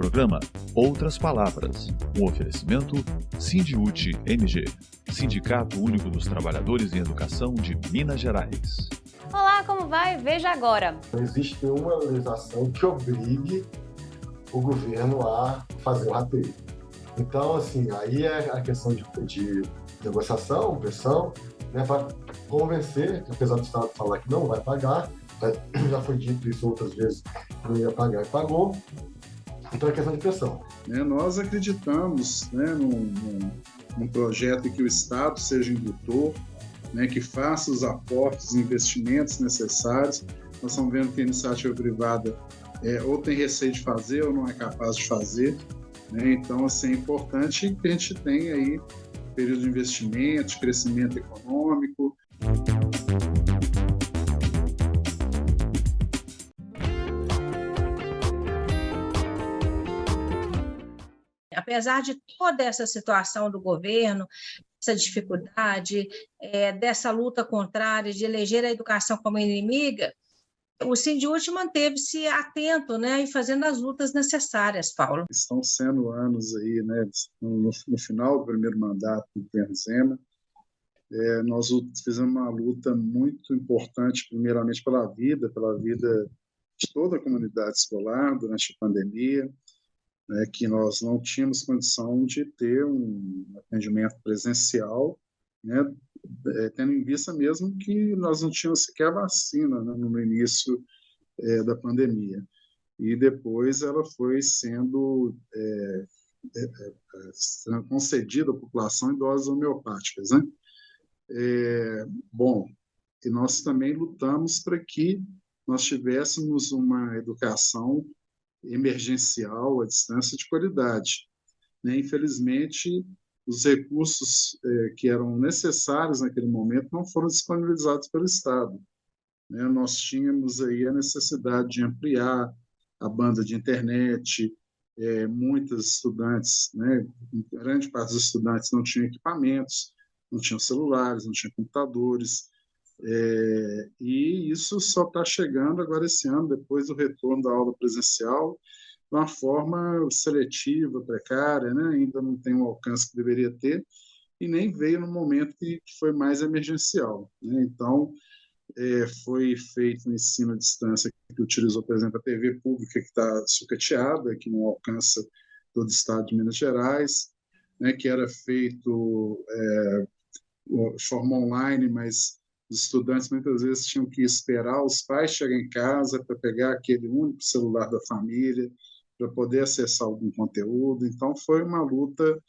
programa Outras Palavras, um oferecimento Sindiúte MG, Sindicato Único dos Trabalhadores em Educação de Minas Gerais. Olá, como vai? Veja agora. Não existe uma legislação que obrigue o governo a fazer o rateio. Então, assim, aí é a questão de negociação, pressão, né, para convencer, que apesar do Estado falar que não vai pagar, já foi dito isso outras vezes, que não ia pagar e pagou. Então é questão de pressão. Nós acreditamos, num projeto em que o Estado seja indutor, que faça os aportes e investimentos necessários. Nós estamos vendo que a iniciativa privada ou tem receio de fazer ou não é capaz de fazer. Então, assim, é importante que a gente tenha aí período de investimento, de crescimento econômico. Apesar de toda essa situação do governo, essa dificuldade, dessa luta contrária de eleger a educação como inimiga, o Sindiúte manteve-se atento, e fazendo as lutas necessárias, Paulo. Estão sendo anos aí, no final do primeiro mandato do governo Zema, nós fizemos uma luta muito importante, primeiramente pela vida de toda a comunidade escolar durante a pandemia, que nós não tínhamos condição de ter um atendimento presencial, tendo em vista mesmo que nós não tínhamos sequer vacina no início da pandemia. E depois ela foi sendo concedida à população em doses homeopáticas. E nós também lutamos para que nós tivéssemos uma educação emergencial à distância de qualidade. Infelizmente, os recursos que eram necessários naquele momento não foram disponibilizados pelo Estado. Nós tínhamos aí a necessidade de ampliar a banda de internet, muitos estudantes, grande parte dos estudantes não tinham equipamentos, não tinham celulares, não tinham computadores, e isso só está chegando agora esse ano, depois do retorno da aula presencial, de uma forma seletiva, precária, ainda não tem o alcance que deveria ter, e nem veio no momento que foi mais emergencial. Então, foi feito um ensino à distância que utilizou, por exemplo, a TV pública, que está sucateada, que não alcança todo o estado de Minas Gerais, que era feito de forma online, mas os estudantes muitas vezes tinham que esperar os pais chegarem em casa para pegar aquele único celular da família, para poder acessar algum conteúdo. Então, foi uma luta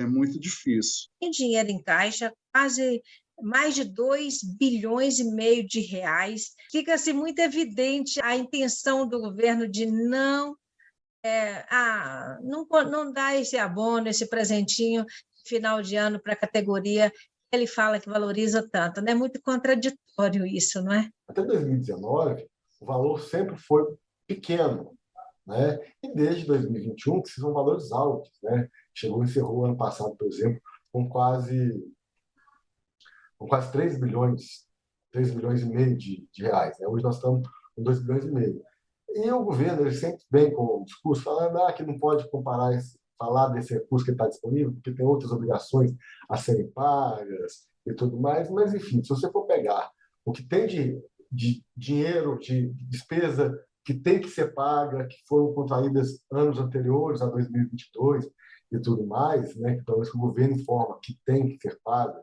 muito difícil. Em dinheiro em caixa, quase mais de 2,5 bilhões de reais. Fica-se muito evidente a intenção do governo de não dar esse abono, esse presentinho de final de ano para a categoria que ele fala que valoriza tanto. É muito contraditório isso, não é? Até 2019, o valor sempre foi pequeno, e desde 2021 que são valores altos, encerrou ano passado, por exemplo, com quase 3 bilhões e meio de reais. Hoje nós estamos com 2,5 bilhões. E o governo ele sempre vem com um discurso falando que não pode falar desse recurso que está disponível, porque tem outras obrigações a serem pagas e tudo mais. Mas, enfim, se você for pegar o que tem de dinheiro, de despesa que tem que ser paga, que foram contraídas anos anteriores a 2022 e tudo mais, que talvez o governo informa que tem que ser paga,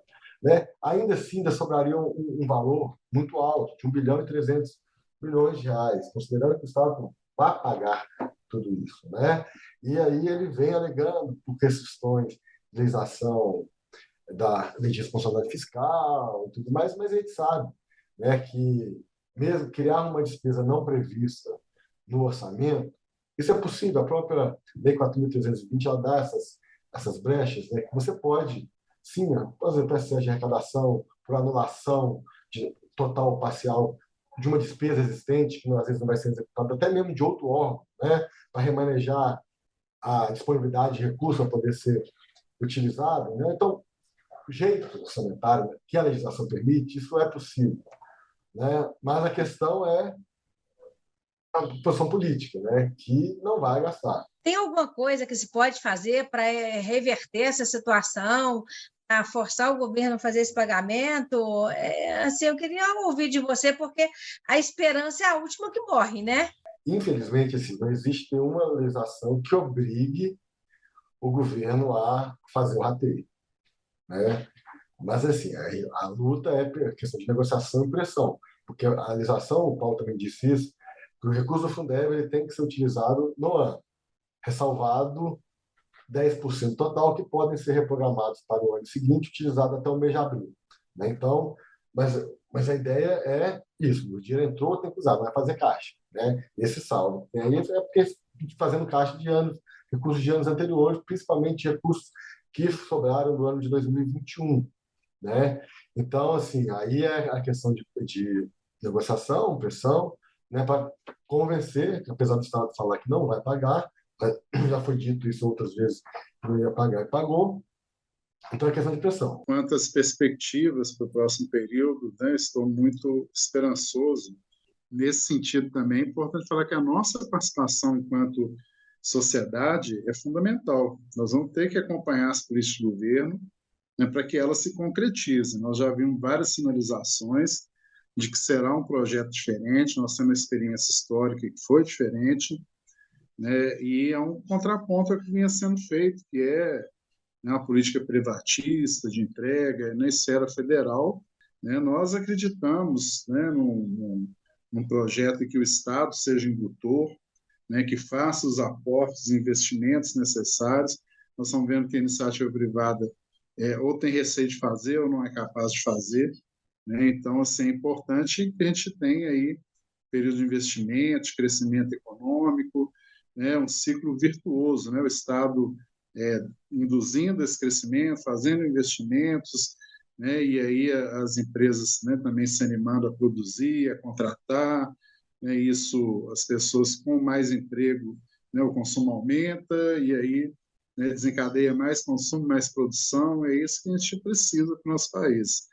ainda assim ainda sobraria um valor muito alto, de 1 bilhão e 300 milhões de reais, considerando que o Estado vai pagar tudo isso. E aí ele vem alegando por questões de legislação da lei de responsabilidade fiscal e tudo mais, mas a gente sabe que mesmo criar uma despesa não prevista no orçamento, isso é possível. A própria Lei 4.320 ela dá essas brechas, que você pode, sim, fazer processo de arrecadação por anulação de total ou parcial de uma despesa existente, que às vezes não vai ser executada, até mesmo de outro órgão, para remanejar a disponibilidade de recursos para poder ser utilizado. Então, o jeito orçamentário que a legislação permite, isso é possível. Mas a questão é uma posição política, né, que não vai gastar. Tem alguma coisa que se pode fazer para reverter essa situação, para forçar o governo a fazer esse pagamento? Assim, eu queria ouvir de você, porque a esperança é a última que morre, né? Infelizmente, assim, não existe nenhuma legislação que obrigue o governo a fazer o rateio, né? Mas, assim, a luta é questão de negociação e pressão, porque a legislação, o Paulo também disse isso, que o recurso do Fundeb ele tem que ser utilizado no ano, ressalvado 10% total que podem ser reprogramados para o ano seguinte, utilizado até o mês de abril, né? Então, mas a ideia é isso, o dinheiro entrou, tem que usar, não é fazer caixa, né? Esse saldo. E aí é porque fazendo caixa de anos, recursos de anos anteriores, principalmente recursos que sobraram do ano de 2021, né? Então, assim, aí é a questão de negociação, pressão, né, para convencer, que apesar do Estado falar que não vai pagar, já foi dito isso outras vezes, que não ia pagar e pagou, então é questão de pressão. Quanto às perspectivas para o próximo período, né, estou muito esperançoso. Nesse sentido também é importante falar que a nossa participação enquanto sociedade é fundamental. Nós vamos ter que acompanhar as políticas do governo, né, para que elas se concretizem. Nós já vimos várias sinalizações de que será um projeto diferente, nós temos uma experiência histórica que foi diferente, né, e é um contraponto ao que vinha sendo feito, que é, né, uma política privatista, de entrega, na esfera federal. Né, nós acreditamos, né, num projeto em que o Estado seja indutor, né, que faça os aportes e investimentos necessários. Nós estamos vendo que a iniciativa privada ou tem receio de fazer ou não é capaz de fazer, né? Então, assim, é importante que a gente tenha aí período de investimento, de crescimento econômico, né? Um ciclo virtuoso, né? O Estado induzindo esse crescimento, fazendo investimentos, né? E aí as empresas, né, também se animando a produzir, a contratar, né? Isso, as pessoas com mais emprego, né, o consumo aumenta e aí, né, desencadeia mais consumo, mais produção. É isso que a gente precisa para o nosso país.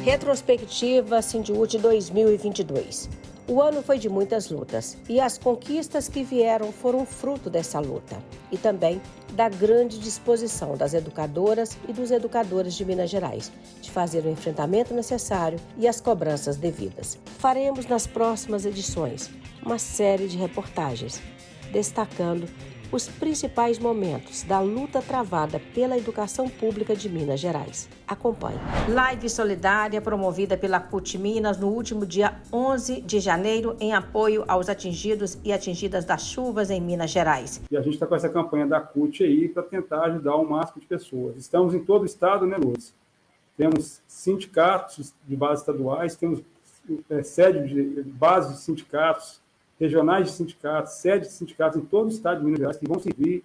Retrospectiva Sindiúte 2022. O ano foi de muitas lutas e as conquistas que vieram foram fruto dessa luta e também da grande disposição das educadoras e dos educadores de Minas Gerais de fazer o enfrentamento necessário e as cobranças devidas. Faremos nas próximas edições uma série de reportagens destacando os principais momentos da luta travada pela educação pública de Minas Gerais. Acompanhe. Live solidária promovida pela CUT Minas no último dia 11 de janeiro em apoio aos atingidos e atingidas das chuvas em Minas Gerais. E a gente está com essa campanha da CUT aí para tentar ajudar o máximo de pessoas. Estamos em todo o estado, né, Lúcia? Temos sindicatos de bases estaduais, temos sede de bases de sindicatos, regionais de sindicatos, sedes de sindicatos em todo o estado de Minas Gerais, que vão servir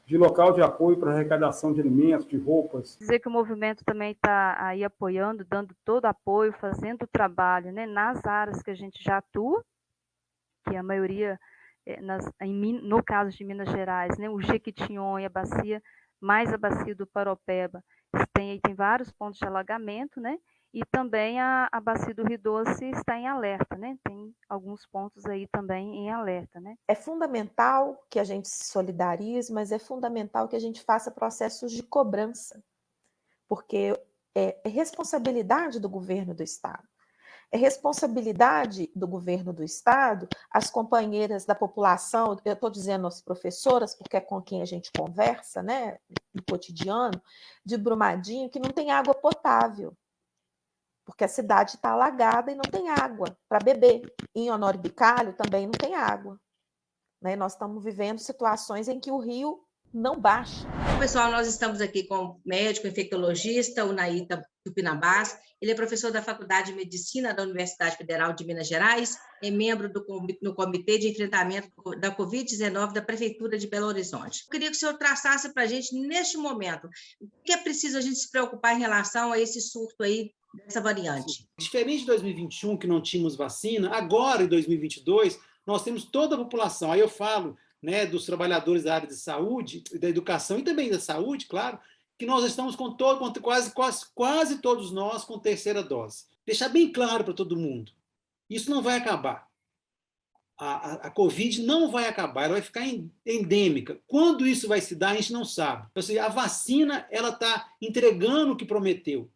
de local de apoio para arrecadação de alimentos, de roupas. Dizer que o movimento também está aí apoiando, dando todo apoio, fazendo o trabalho, né, nas áreas que a gente já atua, que a maioria, no caso de Minas Gerais, né, o Jequitinhonha, mais a bacia do Paropeba, tem vários pontos de alagamento, né? E também a bacia do Rio Doce está em alerta, né? Tem alguns pontos aí também em alerta, né? É fundamental que a gente se solidarize, mas é fundamental que a gente faça processos de cobrança, porque é responsabilidade do governo do Estado. É responsabilidade do governo do Estado, as companheiras da população, eu estou dizendo as professoras, porque é com quem a gente conversa, né, no cotidiano, de Brumadinho, que não tem água potável, porque a cidade está alagada e não tem água para beber. Em Honório Bicalho também não tem água, né? Nós estamos vivendo situações em que o rio não baixa. Pessoal, nós estamos aqui com o médico infectologista, o Naíta Tupinambás. Ele é professor da Faculdade de Medicina da Universidade Federal de Minas Gerais, é membro no Comitê de Enfrentamento da Covid-19 da Prefeitura de Belo Horizonte. Eu queria que o senhor traçasse para a gente, neste momento, o que é preciso a gente se preocupar em relação a esse surto aí dessa variante. Diferente de 2021, que não tínhamos vacina, agora, em 2022, nós temos toda a população. Aí eu falo, né, dos trabalhadores da área de saúde, da educação e também da saúde, claro, que nós estamos quase todos nós com terceira dose. Deixar bem claro para todo mundo. Isso não vai acabar. A Covid não vai acabar, ela vai ficar endêmica. Quando isso vai se dar, a gente não sabe. Ou seja, a vacina está entregando o que prometeu.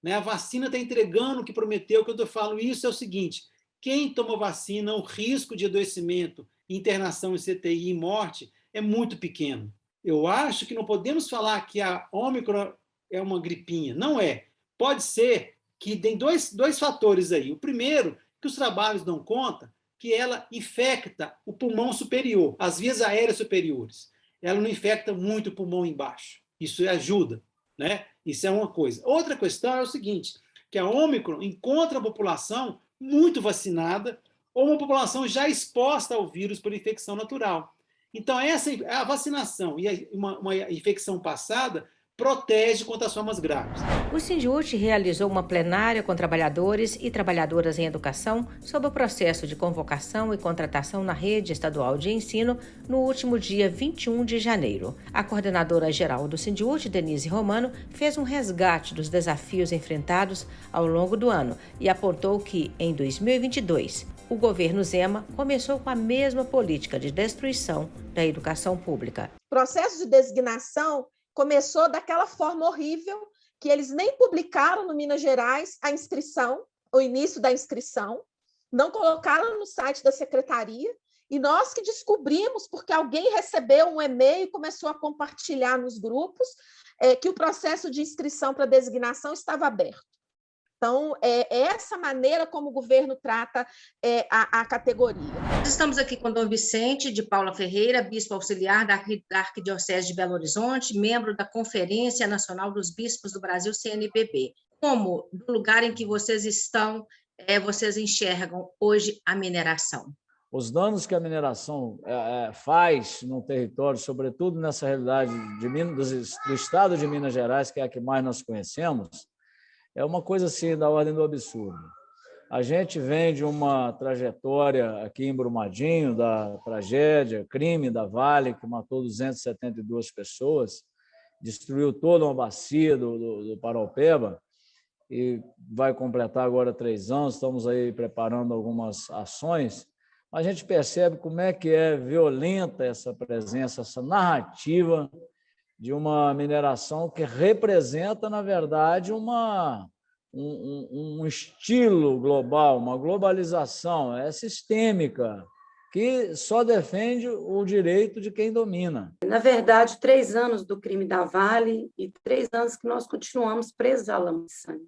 Né? A vacina está entregando o que prometeu. Quando eu falo isso é o seguinte, quem toma vacina, o risco de adoecimento, internação em CTI e morte é muito pequeno. Eu acho que não podemos falar que a Ômicron é uma gripinha. Não é. Pode ser que tem dois fatores aí. O primeiro, que os trabalhos dão conta, que ela infecta o pulmão superior, as vias aéreas superiores. Ela não infecta muito o pulmão embaixo. Isso ajuda, né? Isso é uma coisa. Outra questão é o seguinte, que a Ômicron encontra a população muito vacinada ou uma população já exposta ao vírus por infecção natural. Então, a vacinação e uma infecção passada protege contra as formas graves. O Sindiúti realizou uma plenária com trabalhadores e trabalhadoras em educação sobre o processo de convocação e contratação na rede estadual de ensino no último dia 21 de janeiro. A coordenadora geral do Sindiúti, Denise Romano, fez um resgate dos desafios enfrentados ao longo do ano e apontou que, em 2022, o governo Zema começou com a mesma política de destruição da educação pública. O processo de designação começou daquela forma horrível que eles nem publicaram no Minas Gerais a inscrição, o início da inscrição, não colocaram no site da secretaria, e nós que descobrimos, porque alguém recebeu um e-mail e começou a compartilhar nos grupos, que o processo de inscrição para designação estava aberto. Então, é essa maneira como o governo trata a categoria. Estamos aqui com Dom Vicente de Paula Ferreira, bispo auxiliar da Arquidiocese de Belo Horizonte, membro da Conferência Nacional dos Bispos do Brasil, CNBB. Como, do lugar em que vocês estão, vocês enxergam hoje a mineração? Os danos que a mineração faz no território, sobretudo nessa realidade do estado de Minas Gerais, que é a que mais nós conhecemos, é uma coisa assim da ordem do absurdo. A gente vem de uma trajetória aqui em Brumadinho, da tragédia, crime da Vale, que matou 272 pessoas, destruiu toda uma bacia do Paraupeba, e vai completar agora 3 anos, estamos aí preparando algumas ações. A gente percebe como é que é violenta essa presença, essa narrativa de uma mineração que representa, na verdade, um estilo global, uma globalização, sistêmica, que só defende o direito de quem domina. Na verdade, 3 anos do crime da Vale e 3 anos que nós continuamos presos à lama de sangue.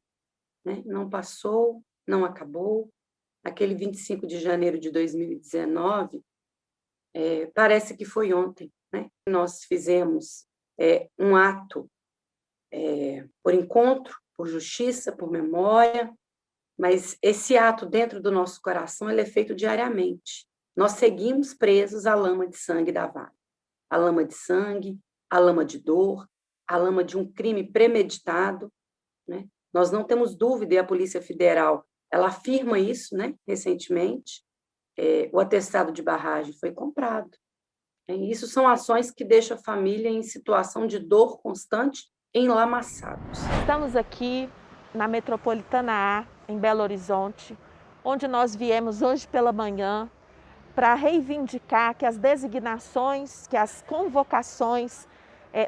Né? Não passou, não acabou. Aquele 25 de janeiro de 2019, parece que foi ontem. Né? Nós fizemos um ato por encontro, por justiça, por memória, mas esse ato dentro do nosso coração ele é feito diariamente. Nós seguimos presos à lama de sangue da Vale. A lama de sangue, a lama de dor, a lama de um crime premeditado. Né? Nós não temos dúvida, e a Polícia Federal ela afirma isso, né? Recentemente, o atestado de barragem foi comprado. Isso são ações que deixam a família em situação de dor constante, enlamaçados. Estamos aqui na Metropolitana A, em Belo Horizonte, onde nós viemos hoje pela manhã para reivindicar que as designações, que as convocações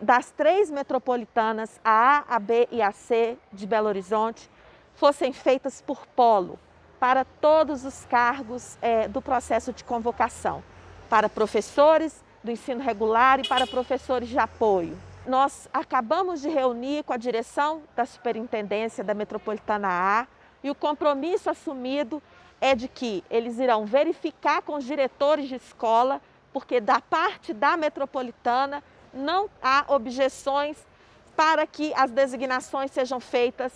das 3 metropolitanas, a A, a B e a C de Belo Horizonte, fossem feitas por polo, para todos os cargos do processo de convocação, para professores do ensino regular e para professores de apoio. Nós acabamos de reunir com a direção da Superintendência da Metropolitana A e o compromisso assumido é de que eles irão verificar com os diretores de escola, porque da parte da Metropolitana não há objeções para que as designações sejam feitas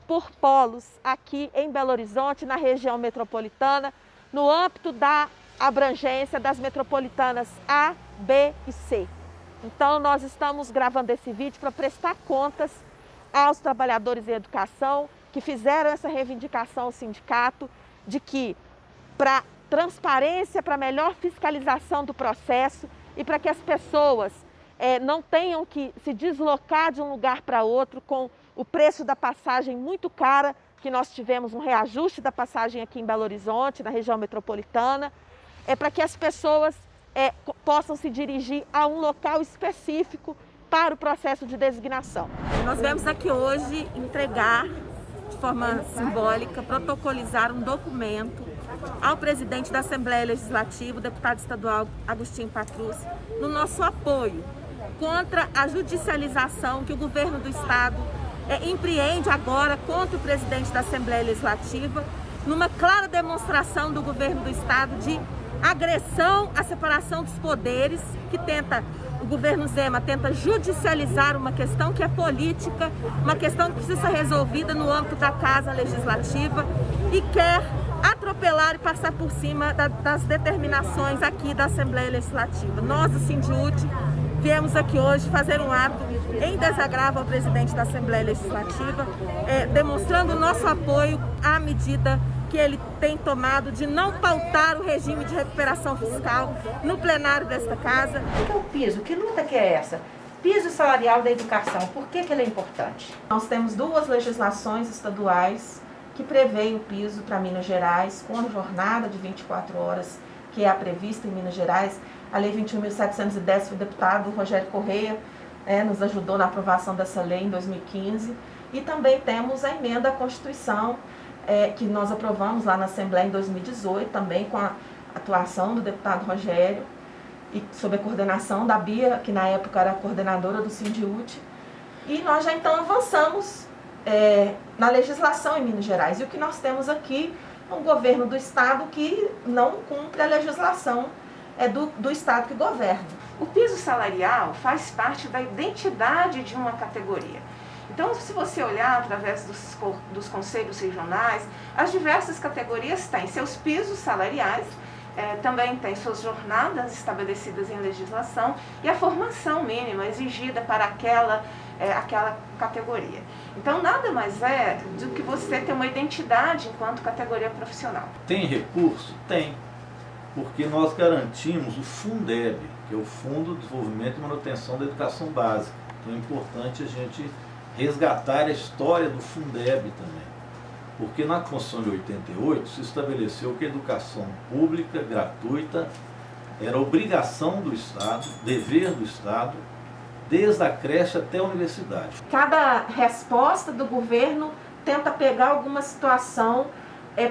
por polos aqui em Belo Horizonte, na região metropolitana, no âmbito da abrangência das metropolitanas A, B e C. Então, nós estamos gravando esse vídeo para prestar contas aos trabalhadores em educação que fizeram essa reivindicação ao sindicato de que, para transparência, para melhor fiscalização do processo e para que as pessoas não tenham que se deslocar de um lugar para outro com o preço da passagem muito cara, que nós tivemos um reajuste da passagem aqui em Belo Horizonte, na região metropolitana, para que as pessoas possam se dirigir a um local específico para o processo de designação. Nós viemos aqui hoje entregar, de forma simbólica, protocolizar um documento ao presidente da Assembleia Legislativa, o deputado estadual Agostinho Patrus, no nosso apoio contra a judicialização que o governo do estado empreende agora contra o presidente da Assembleia Legislativa, numa clara demonstração do governo do estado de agressão à separação dos poderes, que o governo Zema tenta judicializar uma questão que é política, uma questão que precisa ser resolvida no âmbito da Casa Legislativa e quer atropelar e passar por cima das determinações aqui da Assembleia Legislativa. Nós, do Sindiúti, viemos aqui hoje fazer um ato em desagravo ao presidente da Assembleia Legislativa, demonstrando o nosso apoio à medida que ele tem tomado de não pautar o regime de recuperação fiscal no plenário desta casa. O que é o piso? Que luta que é essa? Piso salarial da educação, por que ele é importante? Nós temos 2 legislações estaduais que prevêem o piso para Minas Gerais, com a jornada de 24 horas, que é a prevista em Minas Gerais. A Lei 21.710, o deputado Rogério Correia nos ajudou na aprovação dessa lei em 2015. E também temos a emenda à Constituição, que nós aprovamos lá na Assembleia em 2018, também com a atuação do deputado Rogério, e sob a coordenação da Bia, que na época era a coordenadora do Sindiúti. E nós já então avançamos na legislação em Minas Gerais. E o que nós temos aqui é um governo do estado que não cumpre a legislação do estado que governa. O piso salarial faz parte da identidade de uma categoria. Então, se você olhar através dos conselhos regionais, as diversas categorias têm seus pisos salariais, também têm suas jornadas estabelecidas em legislação e a formação mínima exigida para aquela categoria. Então, nada mais é do que você ter uma identidade enquanto categoria profissional. Tem recurso? Tem, porque nós garantimos o Fundeb, que é o Fundo de Desenvolvimento e Manutenção da Educação Básica. Então é importante a gente resgatar a história do Fundeb também, porque na Constituição de 88 se estabeleceu que a educação pública, gratuita, era obrigação do Estado, dever do Estado, desde a creche até a universidade. Cada resposta do governo tenta pegar alguma situação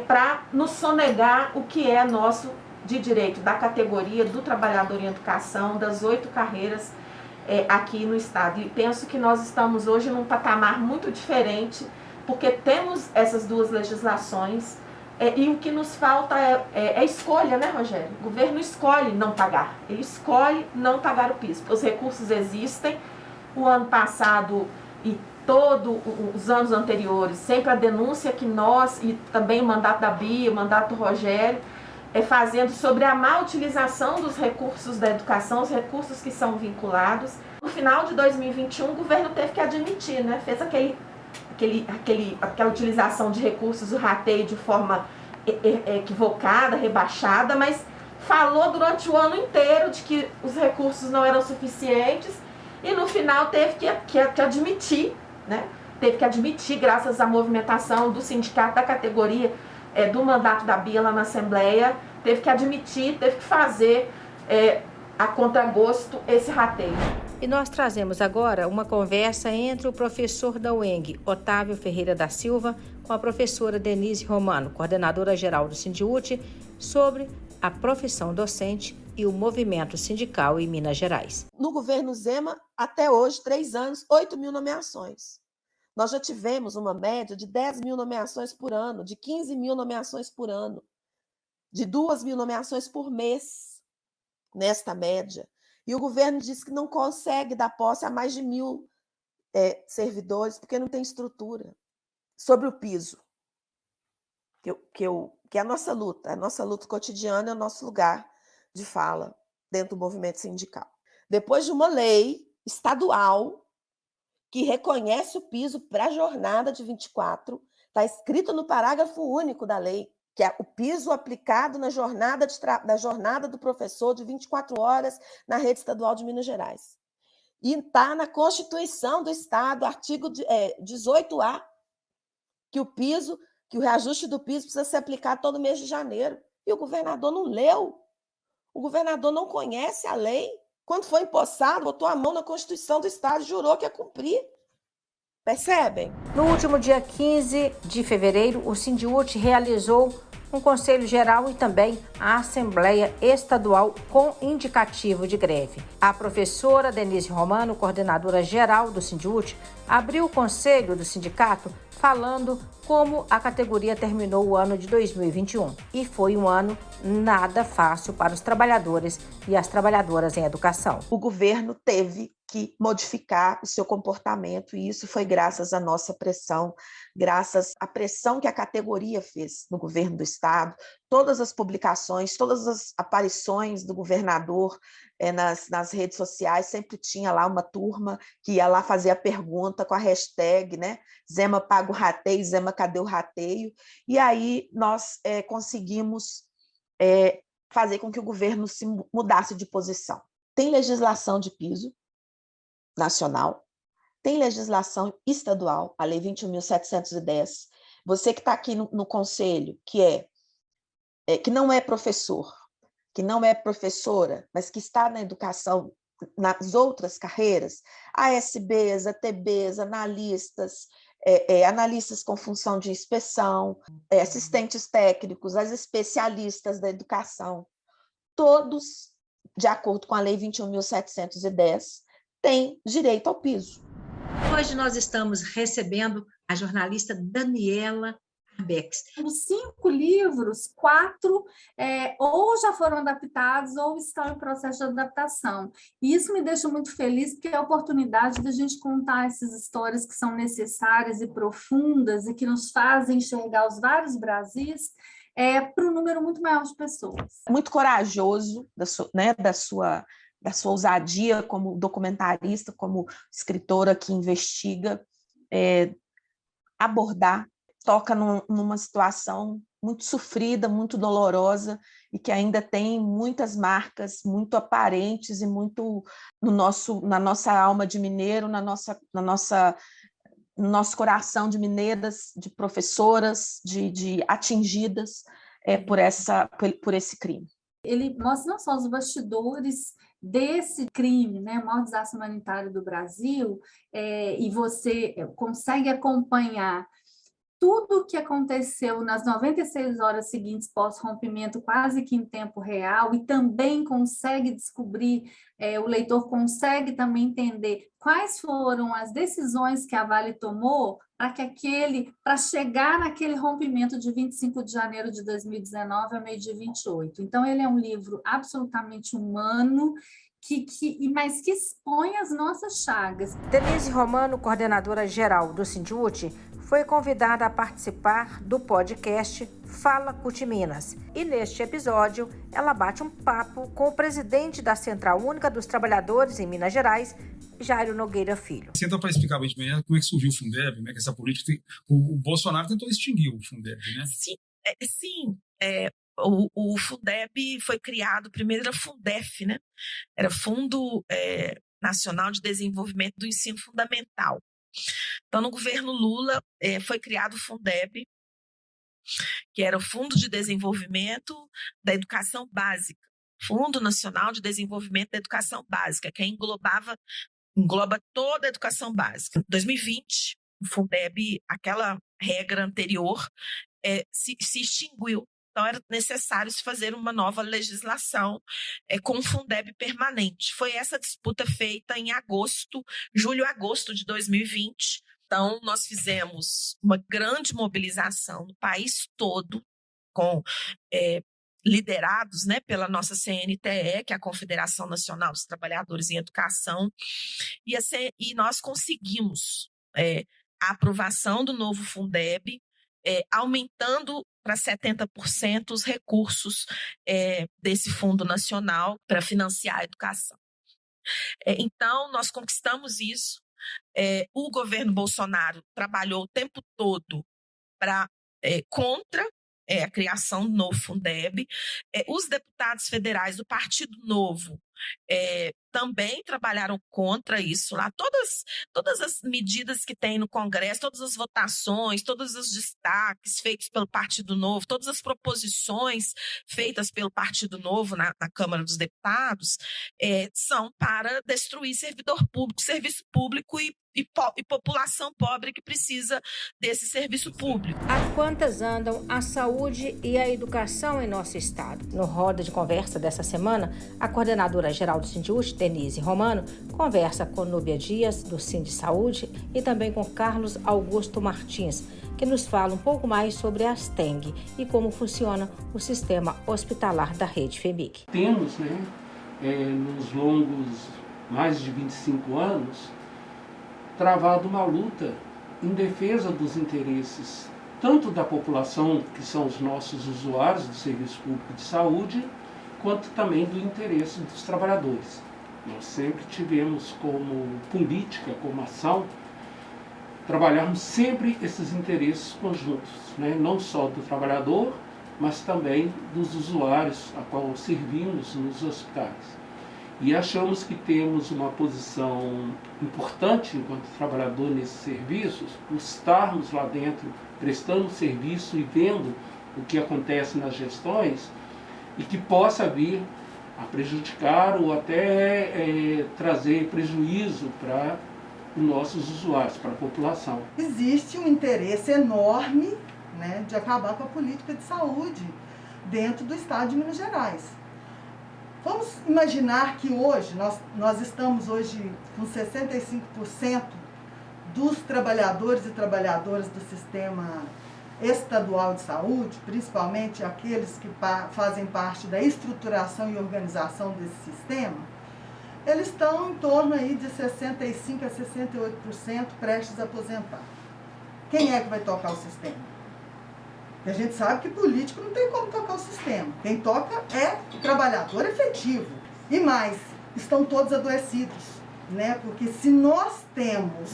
para nos sonegar o que é nosso de direito, da categoria do trabalhador em educação, das 8 carreiras aqui no estado. E penso que nós estamos hoje num patamar muito diferente, porque temos essas 2 legislações e o que nos falta é escolha, né, Rogério? O governo escolhe não pagar, ele escolhe não pagar o piso. Os recursos existem. O ano passado e todos os anos anteriores, sempre a denúncia que nós, e também o mandato da Bia, o mandato do Rogério, fazendo sobre a má utilização dos recursos da educação, os recursos que são vinculados. No final de 2021, o governo teve que admitir, né? Fez aquela utilização de recursos, o rateio de forma equivocada, rebaixada, mas falou durante o ano inteiro de que os recursos não eram suficientes e no final teve que admitir, né? Teve que admitir, graças à movimentação do sindicato da categoria, do mandato da Bia lá na Assembleia, teve que admitir, teve que fazer a contragosto esse rateio. E nós trazemos agora uma conversa entre o professor da UENG, Otávio Ferreira da Silva, com a professora Denise Romano, coordenadora geral do Sindiúti, sobre a profissão docente e o movimento sindical em Minas Gerais. No governo Zema, até hoje, 3 anos, 8 mil nomeações. Nós já tivemos uma média de 10 mil nomeações por ano, de 15 mil nomeações por ano, de 2 mil nomeações por mês, nesta média. E o governo diz que não consegue dar posse a mais de 1.000 servidores, porque não tem estrutura. Sobre o piso, que é a nossa luta cotidiana, é o nosso lugar de fala dentro do movimento sindical. Depois de uma lei estadual que reconhece o piso para a jornada de 24, está escrito no parágrafo único da lei, que é o piso aplicado na jornada do professor de 24 horas na rede estadual de Minas Gerais. E está na Constituição do Estado, artigo 18A, que o reajuste do piso precisa ser aplicado todo mês de janeiro. E o governador não leu. O governador não conhece a lei. Quando foi empossado, botou a mão na Constituição do Estado e jurou que ia cumprir. Percebem? No último dia 15 de fevereiro, o Sindiúti realizou um Conselho Geral e também a Assembleia Estadual com indicativo de greve. A professora Denise Romano, coordenadora geral do Sindiúti, abriu o conselho do sindicato falando como a categoria terminou o ano de 2021. E foi um ano nada fácil para os trabalhadores e as trabalhadoras em educação. O governo teve que modificar o seu comportamento, e isso foi graças à nossa pressão, graças à pressão que a categoria fez no governo do Estado, todas as publicações, todas as aparições do governador nas redes sociais, sempre tinha lá uma turma que ia lá fazer a pergunta com a hashtag, né? Zema paga o rateio, Zema cadê o rateio? E aí nós conseguimos fazer com que o governo se mudasse de posição. Tem legislação de piso nacional, tem legislação estadual, a Lei 21.710. Você que está aqui no conselho, que não é professor, que não é professora, mas que está na educação, nas outras carreiras, ASBs, ATBs, analistas, analistas com função de inspeção, assistentes técnicos, as especialistas da educação, todos, de acordo com a Lei 21.710, têm direito ao piso. Hoje nós estamos recebendo a jornalista Daniela Arbex. Dos 5 livros, 4 ou já foram adaptados ou estão em processo de adaptação. E isso me deixa muito feliz, porque é a oportunidade da gente contar essas histórias que são necessárias e profundas e que nos fazem enxergar os vários Brasis para um número muito maior de pessoas. Muito corajoso da sua ousadia como documentarista, como escritora que investiga, toca numa situação muito sofrida, muito dolorosa, e que ainda tem muitas marcas muito aparentes e muito na nossa alma de mineiro, no nosso coração de mineiras, de professoras, de atingidas por esse crime. Ele mostra não só os bastidores desse crime, né, o maior desastre humanitário do Brasil, e você consegue acompanhar tudo o que aconteceu nas 96 horas seguintes pós-rompimento, quase que em tempo real, e também consegue descobrir, o leitor consegue também entender quais foram as decisões que a Vale tomou para chegar naquele rompimento de 25 de janeiro de 2019 a meio de 28. Então, ele é um livro absolutamente humano, mas que expõe as nossas chagas. Denise Romano, coordenadora geral do Sindiúti, foi convidada a participar do podcast Fala CUT Minas. E neste episódio, ela bate um papo com o presidente da Central Única dos Trabalhadores em Minas Gerais, Jairo Nogueira Filho. Senta para explicar bem como é que surgiu o Fundeb, né? Que essa política o Bolsonaro tentou extinguir o Fundeb, né? Sim. O Fundeb foi criado, primeiro era Fundef, né? Era Fundo Nacional de Desenvolvimento do Ensino Fundamental. Então, no governo Lula, foi criado o Fundeb, que era o Fundo de Desenvolvimento da Educação Básica, Fundo Nacional de Desenvolvimento da Educação Básica, que engloba toda a educação básica. Em 2020, o Fundeb, aquela regra anterior, se extinguiu. Então, era necessário se fazer uma nova legislação com um Fundeb permanente. Foi essa disputa feita em julho-agosto de 2020. Então, nós fizemos uma grande mobilização no país todo, liderados, né, pela nossa CNTE, que é a Confederação Nacional dos Trabalhadores em Educação, e nós conseguimos a aprovação do novo Fundeb, aumentando para 70% os recursos desse Fundo Nacional para financiar a educação. Então, nós conquistamos isso. O governo Bolsonaro trabalhou o tempo todo contra a criação do novo Fundeb. Os deputados federais do Partido Novo também trabalharam contra isso lá. Todas as medidas que tem no Congresso, todas as votações, todos os destaques feitos pelo Partido Novo, todas as proposições feitas pelo Partido Novo na Câmara dos Deputados, são para destruir servidor público, serviço público e população pobre que precisa desse serviço público. A quantas andam a saúde e a educação em nosso estado? No Roda de Conversa dessa semana, a coordenadora-geral do Sindiúti, Denise Romano, conversa com Núbia Dias, do Sindisaúde, e também com Carlos Augusto Martins, que nos fala um pouco mais sobre a Asteng e como funciona o sistema hospitalar da rede FEMIG. Temos, nos longos mais de 25 anos, travado uma luta em defesa dos interesses tanto da população, que são os nossos usuários do Serviço Público de Saúde, quanto também do interesse dos trabalhadores. Nós sempre tivemos como política, como ação, trabalharmos sempre esses interesses conjuntos, não só do trabalhador, mas também dos usuários a qual servimos nos hospitais. E achamos que temos uma posição importante enquanto trabalhador nesses serviços, por estarmos lá dentro prestando serviço e vendo o que acontece nas gestões e que possa vir a prejudicar ou até trazer prejuízo para os nossos usuários, para a população. Existe um interesse enorme, de acabar com a política de saúde dentro do estado de Minas Gerais. Vamos imaginar que hoje, nós estamos hoje com 65% dos trabalhadores e trabalhadoras do sistema estadual de saúde, principalmente aqueles que fazem parte da estruturação e organização desse sistema, eles estão em torno aí de 65% a 68% prestes a aposentar. Quem é que vai tocar o sistema? Porque a gente sabe que político não tem como tocar o sistema. Quem toca é o trabalhador efetivo. E mais, estão todos adoecidos, Porque se nós temos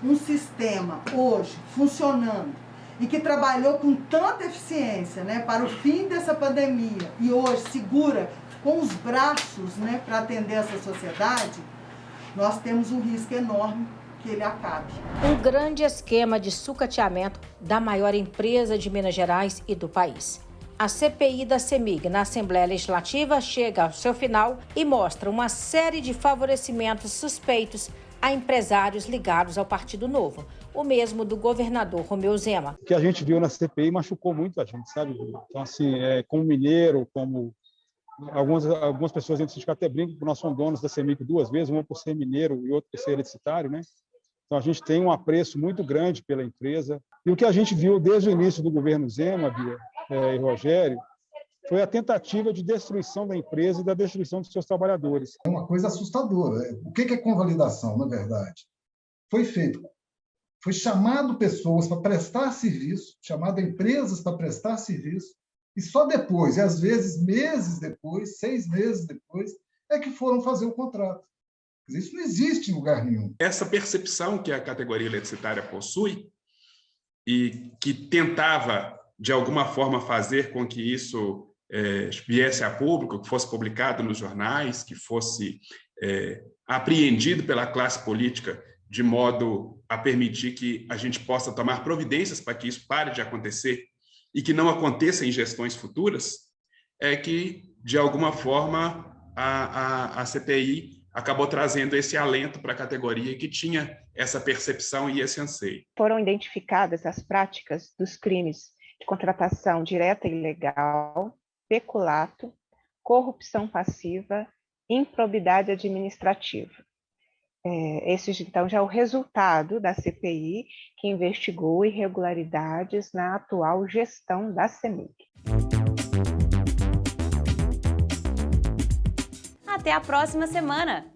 um sistema hoje funcionando e que trabalhou com tanta eficiência, para o fim dessa pandemia e hoje segura com os braços, para atender essa sociedade, nós temos um risco enorme que ele acabe. Um grande esquema de sucateamento da maior empresa de Minas Gerais e do país. A CPI da CEMIG na Assembleia Legislativa chega ao seu final e mostra uma série de favorecimentos suspeitos a empresários ligados ao Partido Novo, o mesmo do governador Romeu Zema. O que a gente viu na CPI machucou muito a gente, sabe? Então, assim, como mineiro, como algumas pessoas dentro do sindicato até brincam que nós somos donos da CEMIG duas vezes, uma por ser mineiro e outra por ser hereditário, Então, a gente tem um apreço muito grande pela empresa. E o que a gente viu desde o início do governo Zema, Bia e Rogério, foi a tentativa de destruição da empresa e da destruição dos seus trabalhadores. É uma coisa assustadora. O que é convalidação, na verdade? Foi chamado pessoas para prestar serviço, chamado empresas para prestar serviço, e só depois, e às vezes meses depois, 6 meses depois, é que foram fazer o contrato. Isso não existe em lugar nenhum. Essa percepção que a categoria eletricitária possui e que tentava, de alguma forma, fazer com que isso viesse a público, que fosse publicado nos jornais, que fosse apreendido pela classe política de modo a permitir que a gente possa tomar providências para que isso pare de acontecer e que não aconteça em gestões futuras, é que, de alguma forma, a CPI acabou trazendo esse alento para a categoria que tinha essa percepção e esse anseio. Foram identificadas as práticas dos crimes de contratação direta e ilegal, peculato, corrupção passiva, improbidade administrativa. Esse, então, já é o resultado da CPI que investigou irregularidades na atual gestão da CEMIG. Até a próxima semana!